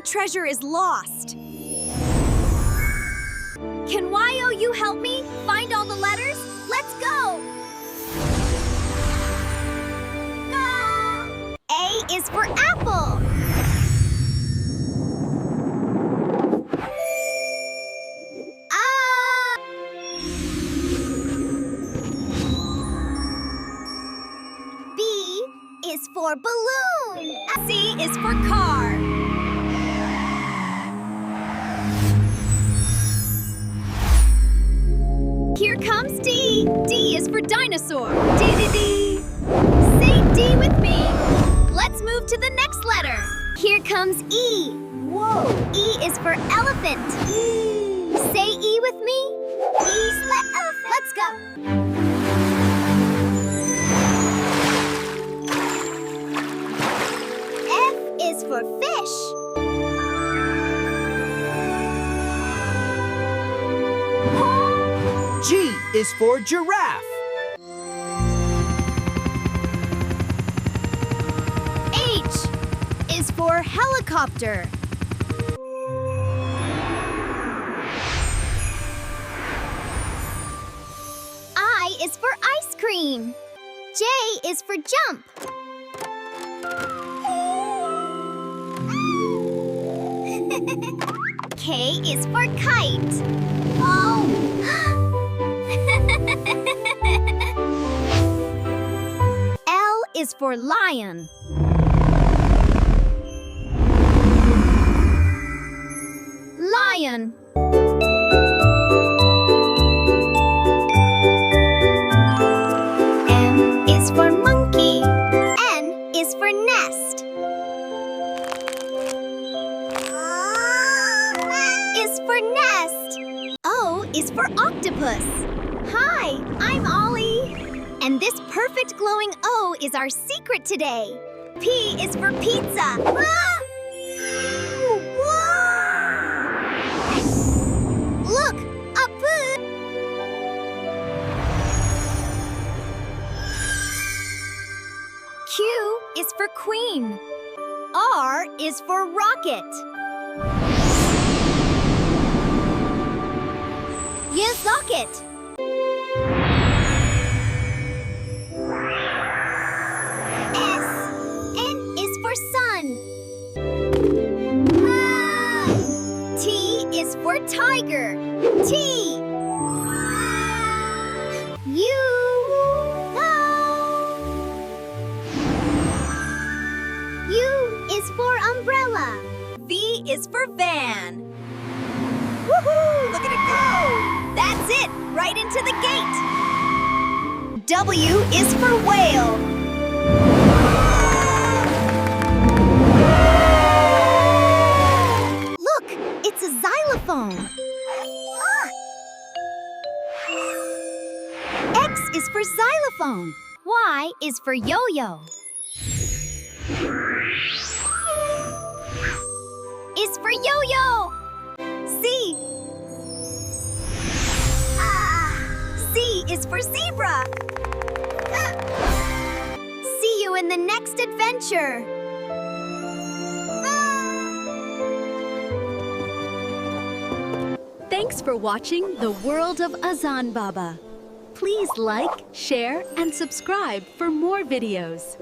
treasure is lost. Can YOU help me find all the letters? Let's go! A is for apple. B is for balloon. C is for car. Here comes D. D is for dinosaur. D, D, D. Say D with me. Let's move to the next letter. Here comes E. Whoa. E is for elephant. Say E with me. Let's go. F is for fish. G is for giraffe. H is for helicopter. I is for ice cream. J is for jump. K is for kite. Oh! L is for lion. Lion. M is for monkey. N is for nest. Is for nest. O is for octopus. Hi, I'm Ollie. And this perfect glowing O is our secret today. P is for pizza. Look, a poo. Q is for queen. R is for rocket. Yes, rocket. N is for sun. T is for tiger. T. U. U is for umbrella. V is for van. Woohoo! Look at it go! That's it! Right into the gate! W is for whale. Look! It's a xylophone. X is for xylophone. Y is for yo-yo. Is for yo-yo. C. C is for zebra. See you in the next adventure. Thanks for watching The World of Azan Baba. Please like, share, and subscribe for more videos.